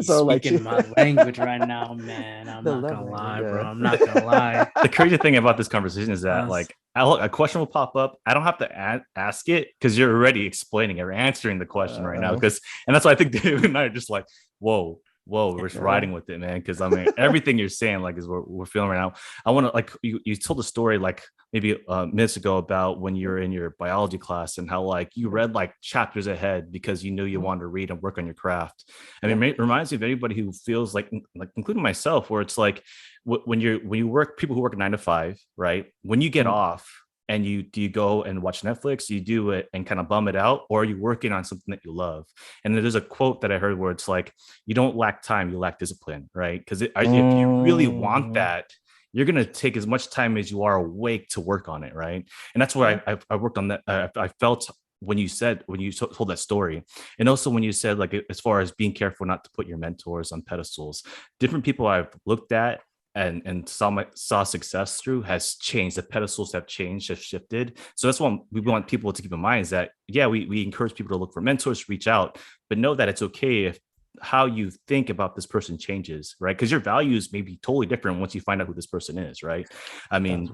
so speaking my language right now, man. I'm not gonna lie, bro. I'm not gonna lie. The crazy thing about this conversation is that a question will pop up. I don't have to ask it because you're already explaining or answering the question right now. And that's why I think David and I are just like, whoa, we're just riding with it, man. Because I mean, everything you're saying, like, is what we're feeling right now. I want to, like, you told a story like maybe minutes ago about when you're in your biology class and how like you read like chapters ahead because you knew you wanted to read and work on your craft. I mean, it reminds me of anybody who feels like including myself, where it's like when you work, people who work 9 to 5, right? When you get off, and you go and watch Netflix, you do it and kind of bum it out, or are you working on something that you love? And there's a quote that I heard where it's like, you don't lack time, you lack discipline, right? Because if you really want that, you're going to take as much time as you are awake to work on it, right? And that's why I worked on that. I felt when you told that story, and also when you said, like, as far as being careful not to put your mentors on pedestals, different people I've looked at and saw success through has changed. The pedestals have changed, have shifted. So that's what we want people to keep in mind, is that, we encourage people to look for mentors, reach out, but know that it's okay if how you think about this person changes, right? Because your values may be totally different once you find out who this person is, right? I mean,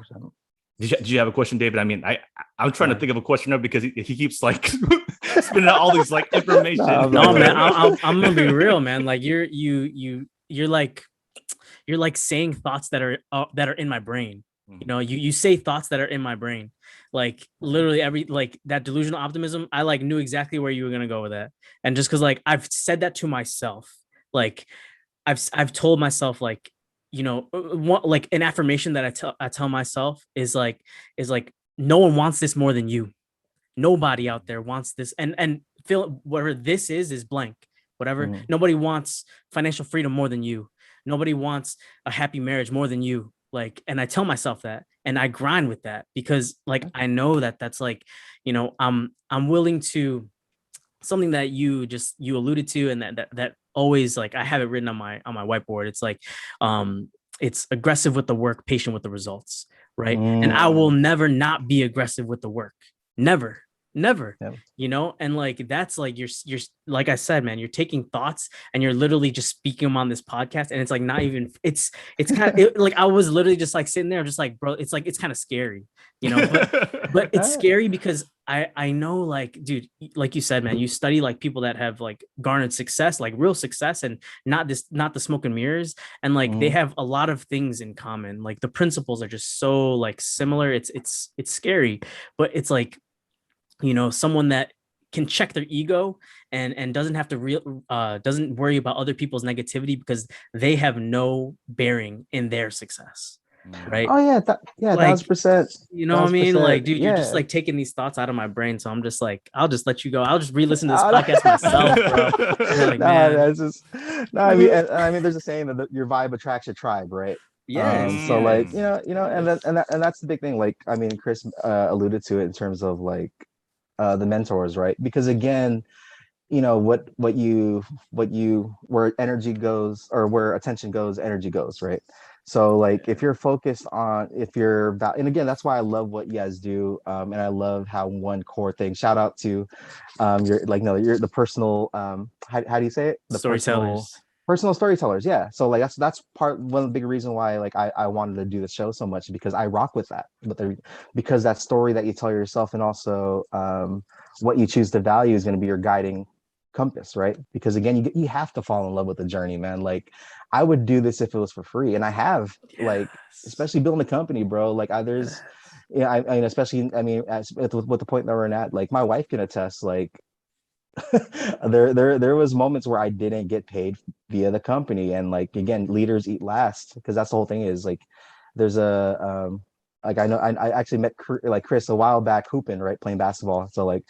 did you have a question, David? I mean, I'm trying to think of a question now because he keeps like spinning out all these like information. No, man, I'm gonna be real, man. Like you're like saying thoughts that are in my brain. You say thoughts that are in my brain, like literally like that delusional optimism. I like knew exactly where you were gonna go with that, and just because like I've said that to myself, like I've told myself, like, like an affirmation that I tell myself is like no one wants this more than you. Nobody out there wants this, and feel whatever this is blank. Whatever. Nobody wants financial freedom more than you. Nobody wants a happy marriage more than you. Like, and I tell myself that, and I grind with that because like, I know that that's like, I'm willing to, something that you alluded to. And that always, like, I have it written on my whiteboard. It's like, it's aggressive with the work, patient with the results. Right. And I will never not be aggressive with the work. Never. And like, that's like, you're like I said, man, you're taking thoughts and you're literally just speaking them on this podcast. And it's like, not even, it's kind of like, I was literally just like sitting there, I'm just like, bro, it's like, it's kind of scary, but it's scary because I know, like, dude, like you said, man, you study like people that have like garnered success, like real success, and not the smoke and mirrors. And like, they have a lot of things in common. Like the principles are just so like similar. It's scary, but it's like, someone that can check their ego and doesn't have to doesn't worry about other people's negativity because they have no bearing in their success. Right. Oh yeah. Like, 1,000%. You know what I mean? Like, dude, you're just like taking these thoughts out of my brain. So I'm just like, I'll just let you go. I'll just re-listen to this podcast myself, bro. Like, that's just I mean, there's a saying that your vibe attracts your tribe, right? So like, and that's the big thing. Like, I mean, Chris alluded to it in terms of like the mentors, right? Because again, where energy goes, or where attention goes, energy goes, right? So like, if you're focused on, and again, that's why I love what you guys do, and I love how one core thing, shout out to you're the personal how do you say it, the storytellers, personal storytellers. Yeah. So like, that's one of the big reasons why like I wanted to do the show so much, because I rock with that, because that story that you tell yourself, and also what you choose to value, is going to be your guiding compass, right? Because again, you have to fall in love with the journey, man. Like I would do this if it was for free, and I have, like, especially building a company, bro. Like there's, yeah, I mean, especially, I mean, with the point that we're at, like my wife can attest, like there was moments where I didn't get paid via the company, and like again, leaders eat last, because that's the whole thing is like there's a like I actually met like Chris a while back hooping, right, playing basketball. So like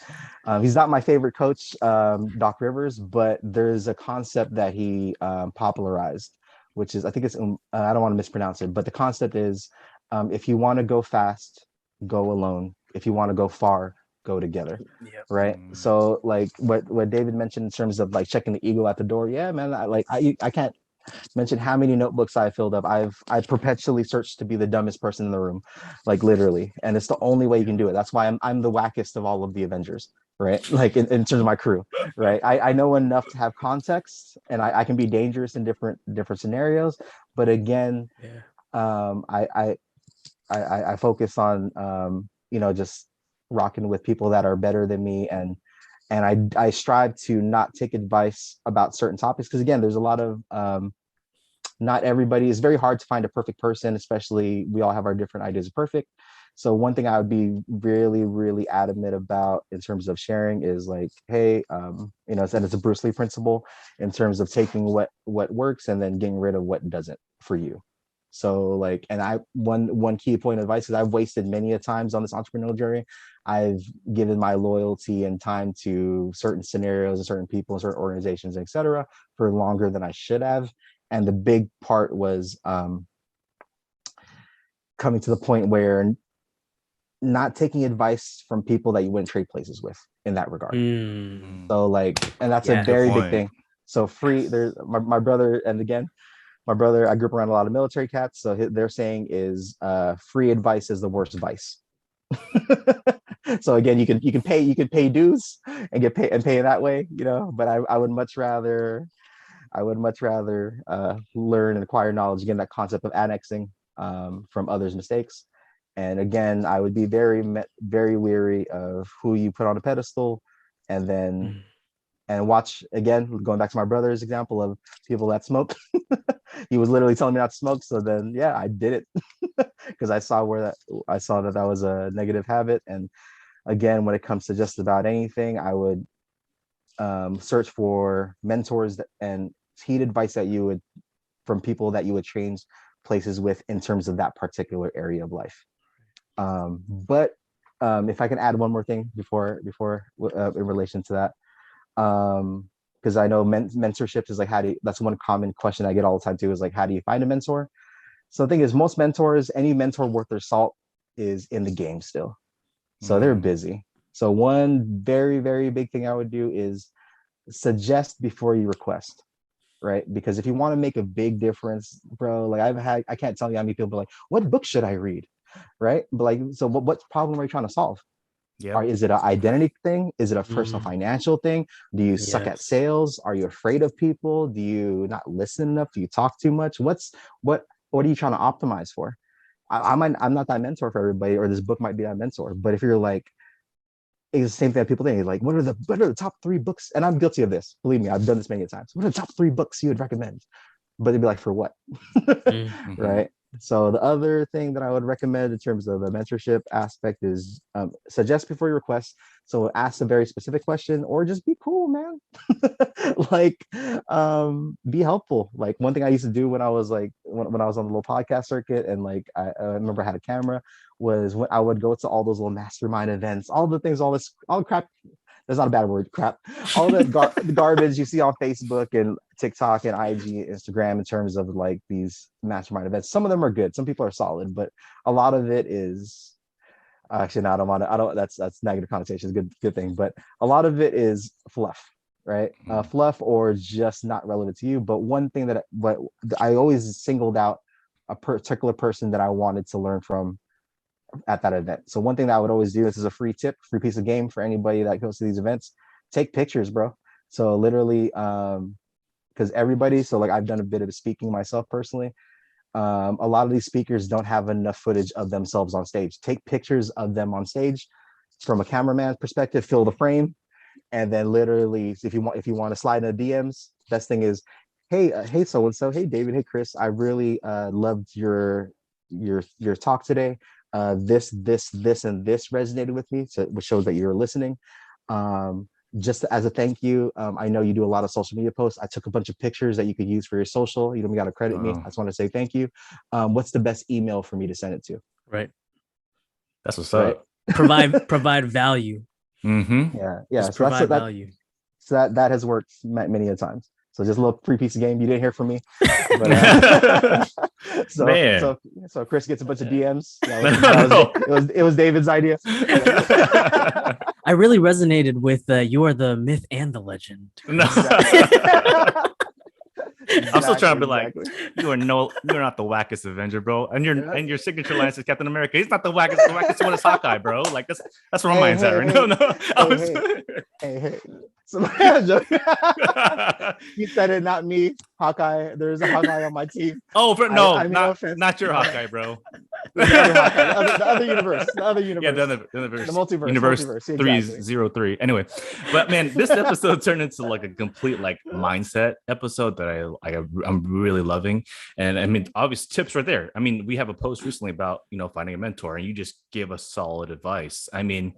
he's not my favorite coach, Doc Rivers, but there's a concept that he popularized, which is, I think it's I don't want to mispronounce it, but the concept is if you want to go fast, go alone. If you want to go far, go together. Yep. Right. So like what David mentioned in terms of like checking the ego at the door. Yeah, man. I can't mention how many notebooks I filled up. I perpetually searched to be the dumbest person in the room, like literally. And it's the only way you can do it. That's why I'm the wackest of all of the Avengers, right? Like in terms of my crew, right? I know enough to have context, and I can be dangerous in different scenarios. But again, I focus on just rocking with people that are better than me, and I strive to not take advice about certain topics, because again, there's a lot of not everybody, it's very hard to find a perfect person, especially we all have our different ideas of perfect. So one thing I would be really, really adamant about in terms of sharing is like, hey, and it's a Bruce Lee principle in terms of taking what works and then getting rid of what doesn't for you. So like, and one key point of advice is I've wasted many a times on this entrepreneurial journey. I've given my loyalty and time to certain scenarios and certain people and certain organizations, etc., for longer than I should have. And the big part was coming to the point where not taking advice from people that you wouldn't trade places with in that regard. So like, and that's a very big thing. So free, there's my brother, and again, my brother, I grew up around a lot of military cats. So their saying is free advice is the worst vice. So again, you can pay dues and pay that way, but I would much rather learn and acquire knowledge, again, that concept of annexing from others' mistakes. And again, I would be very, very weary of who you put on a pedestal, and then and watch, again, going back to my brother's example of people that smoke. He was literally telling me not to smoke. So then, yeah, I did it because I saw that was a negative habit. And again, when it comes to just about anything, I would search for mentors and heed advice from people that you would change places with in terms of that particular area of life. But if I can add one more thing before in relation to that, because I know mentorship is like, that's one common question I get all the time too, is like, how do you find a mentor? So the thing is, most mentors, any mentor worth their salt is in the game still. So they're busy. So one very, very big thing I would do is suggest before you request, right? Because if you want to make a big difference, bro, like I can't tell you how many people are like, what book should I read? Right? But like, so what problem are you trying to solve? Or is it an identity thing? Is it a personal financial thing? Do you suck at sales? Are you afraid of people? Do you not listen enough? Do you talk too much? What are you trying to optimize for? I'm not that mentor for everybody, or this book might be that mentor. But if you're like, it's the same thing that people think, like, what are the top 3 books? And I'm guilty of this. Believe me, I've done this many times. What are the top 3 books you would recommend? But they'd be like, for what? Right? So the other thing that I would recommend in terms of the mentorship aspect is suggest before you request. So ask a very specific question, or just be cool, man. Like, be helpful. Like one thing I used to do when I was like, when I was on the little podcast circuit, and like, I remember I had a camera, was when I would go to all those little mastermind events, all the crap. That's not a bad word, crap. All the garbage you see on Facebook and TikTok and IG, Instagram, in terms of like these mastermind events. Some of them are good. Some people are solid, but a lot of it is actually, no, I don't, that's negative connotations, good thing. But a lot of it is fluff, right? Fluff, or just not relevant to you. But one thing that I always singled out a particular person that I wanted to learn from at that event. So one thing that I would always do, this is a free piece of game for anybody that goes to these events, take pictures, bro. So literally, because everybody, so like I've done a bit of speaking myself personally. A lot of these speakers don't have enough footage of themselves on stage. Take pictures of them on stage from a cameraman's perspective, fill the frame, and then literally if you want to slide in the DMs, best thing is, hey so and so, hey David, hey Chris, I really loved your talk today. This and this resonated with me, so which shows that you're listening. Just as a thank you, I know you do a lot of social media posts. I took a bunch of pictures that you could use for your social. You don't got to credit me. I just want to say thank you. What's the best email for me to send it to? Right. That's what's Right. up. Provide value. Mm-hmm. Yeah. Just provide value. So that has worked many a times. So just a little free piece of game. You didn't hear from me, but so Chris gets a bunch of DMs. It was David's idea. I really resonated with you are the myth and the legend. No. I'm still trying to be like, you're not the wackest Avenger, bro. And your signature line is Captain America. He's not the wackest. The wackest one is Hawkeye, bro. Like that's where my mind's at right now. Hey. He said it, not me. Hawkeye. There's a Hawkeye on my team. Oh, not your Hawkeye, bro. The other universe. Yeah, the multiverse. Universe exactly. 303. Anyway, but man, this episode turned into like a complete like mindset episode that I'm really loving. And I mean, obvious tips right there. I mean, we have a post recently about finding a mentor, and you just give us solid advice. I mean,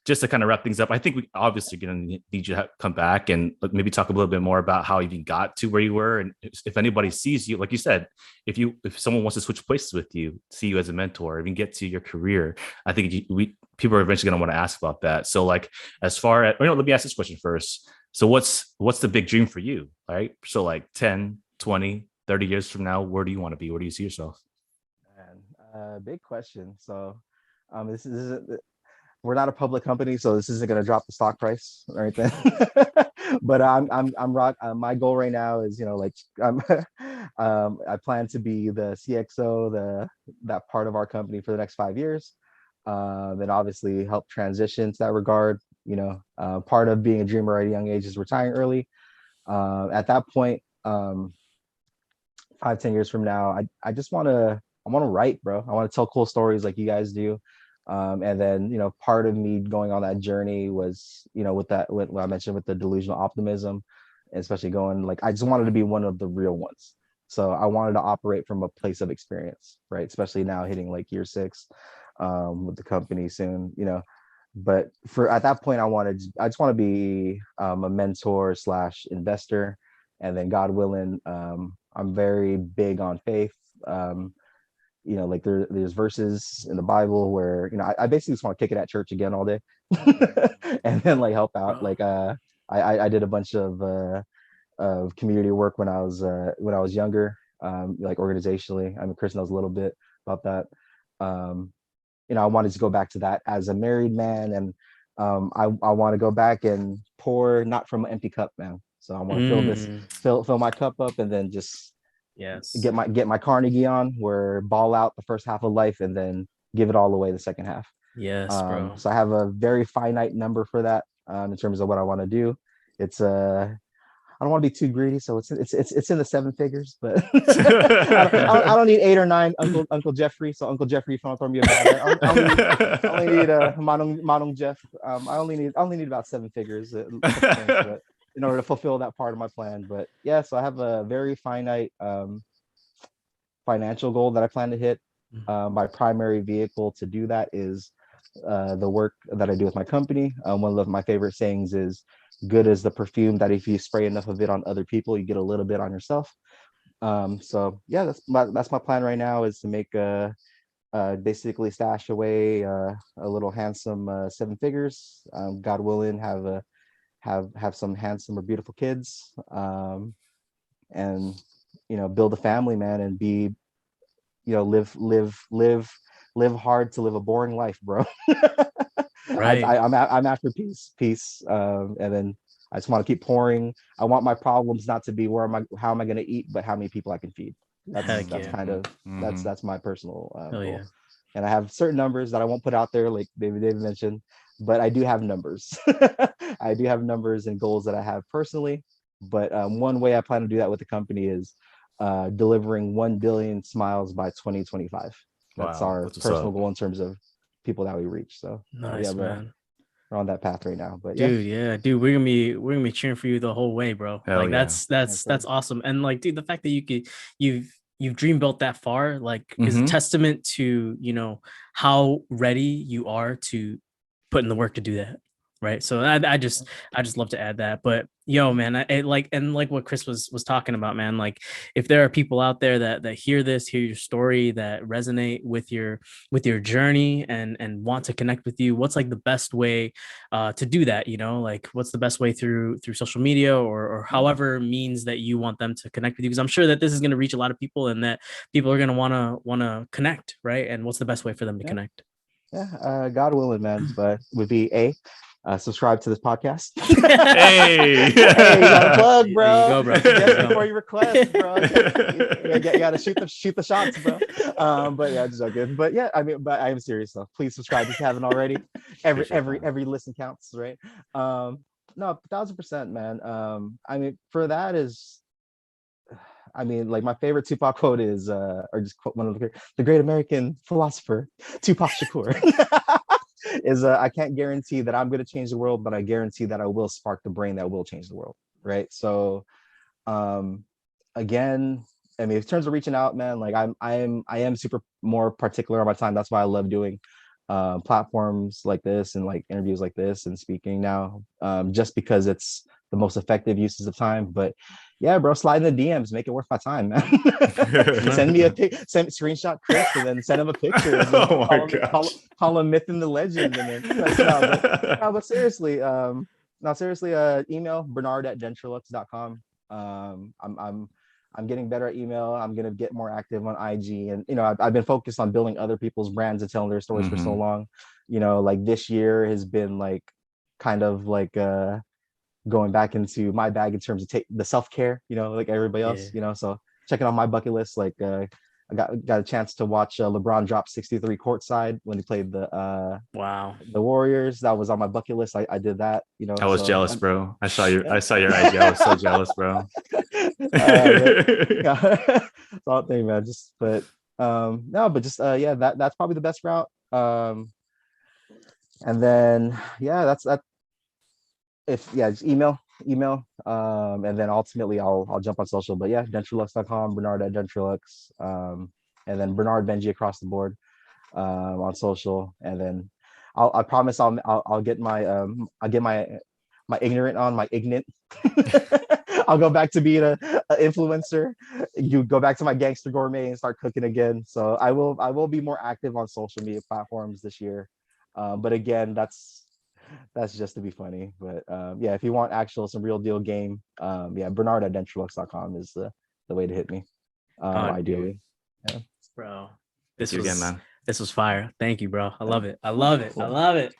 just to kind of wrap things up, I think we obviously going to need you to come back and maybe talk a little bit more about how you even got to where you were, and if anybody sees you, like you said, if someone wants to switch places with you, see you as a mentor, even get to your career, I think people are eventually going to want to ask about that. So like, as far as, let me ask this question first. So what's the big dream for you? Right? So like 10, 20, 30 years from now, where do you want to be? Where do you see yourself? Big question. So this is we're not a public company, so this isn't going to drop the stock price or anything. But my goal right now is, I plan to be the CXO, that part of our company for the next 5 years. Then obviously help transition to that regard. Part of being a dreamer at a young age is retiring early. At that point, 5-10 years from now, I want to write, bro. I want to tell cool stories like you guys do. And then, part of me going on that journey was, with what I mentioned with the delusional optimism, especially going like, I just wanted to be one of the real ones. So I wanted to operate from a place of experience, right? Especially now hitting like year 6 with the company soon, but at that point, I just want to be a mentor / investor. And then God willing, I'm very big on faith. Like there's verses in the Bible where I basically just want to kick it at church again all day, and then like help out. Like I did a bunch of community work when I was younger, like organizationally. I mean, Chris knows a little bit about that. I wanted to go back to that as a married man, and I want to go back and pour not from an empty cup, man. So I want to fill my cup up, and then just get my Carnegie on, where ball out the first half of life and then give it all away the second half. Yes, bro. So I have a very finite number for that in terms of what I want to do. It's I don't want to be too greedy, so it's in the 7 figures, but I don't need 8 or 9. Uncle Jeffrey. So Uncle Jeffrey, if you want to throw me a bag, I only need Manong Jeff. I only need about 7 figures. But in order to fulfill that part of my plan. But yeah, so I have a very finite financial goal that I plan to hit. My primary vehicle to do that is the work that I do with my company. One of my favorite sayings is, good is the perfume that if you spray enough of it on other people, you get a little bit on yourself. So yeah, that's my plan right now, is to make basically stash away a little handsome 7 figures. God willing, have some handsome or beautiful kids, and build a family, man, and be live hard to live a boring life, bro. Right. I'm after peace, and then I just want to keep pouring. I want my problems not to be how am I going to eat, but how many people I can feed. That's kind of that's my personal goal. Yeah. And I have certain numbers that I won't put out there, like David mentioned, but I do have numbers. I do have numbers and goals that I have personally. But one way I plan to do that with the company is delivering 1 billion smiles by 2025. That's our personal goal in terms of people that we reach. So nice, man. on that path right now. But yeah, dude, we're gonna be cheering for you the whole way, bro. Hell Like yeah. that's awesome. And like, dude, the fact that you've dream built that far, like, is a Mhm. testament to, how ready you are to put in the work to do that. Right. So I just love to add that. But yo, man, like what Chris was talking about, man, like, if there are people out there that hear your story, that resonate with your journey, and want to connect with you, what's like the best way to do that? Like, what's the best way through social media, or however means that you want them to connect with you? Because I'm sure that this is going to reach a lot of people, and that people are going to want to connect, right? And what's the best way for them to connect? God willing, man. But would be subscribe to this podcast. Hey. Hey, you got a plug, bro. There you go, bro. Just before you request, bro. You gotta shoot the shots, bro. But yeah, just joking. But yeah, I mean, but I am serious though. Please subscribe if you haven't already. Every listen counts, right? No, 1000%, man. I mean, for that is, I mean, like, my favorite Tupac quote is, or just quote one of the great American philosopher, Tupac Shakur, is, I can't guarantee that I'm going to change the world, but I guarantee that I will spark the brain that will change the world. Right. So, um, again, I mean, in terms of reaching out, man, like, I am super more particular on my time. That's why I love doing platforms like this, and like interviews like this, and speaking now, just because it's the most effective uses of time. But yeah, bro, slide in the DMs, make it worth my time, man. Send me a screenshot Chris, and then send him a picture, and then Oh my gosh. call him myth and the legend, and then but seriously, no, seriously, email bernard@dentrolux.com. I'm getting better at email. I'm gonna get more active on IG, and I've been focused on building other people's brands and telling their stories for so long. Like, this year has been like kind of like going back into my bag in terms of the self-care, like everybody else. So checking on my bucket list, like, I got a chance to watch LeBron drop 63 courtside when he played Wow. the Warriors. That was on my bucket list. I did that. I was jealous, bro. I saw your IG. I was so jealous, bro. It's all thing, man. No, but just yeah, that's probably the best route. And then yeah, that's that. Just email, and then ultimately I'll jump on social. But yeah, DentroLux.com, Bernard@DentroLux, and then Bernard Benji across the board on social. And then I promise I'll get my ignorant on my ignant. I'll go back to being a influencer. You go back to my gangster gourmet and start cooking again. So I will be more active on social media platforms this year. But again, that's just to be funny. But yeah, if you want some real deal game, yeah, Bernard@DentroLux.com is the way to hit me. Ideally. Yeah. Bro, Thank you again, man. this was fire. Thank you, bro. I love it. I love it. Cool. I love it.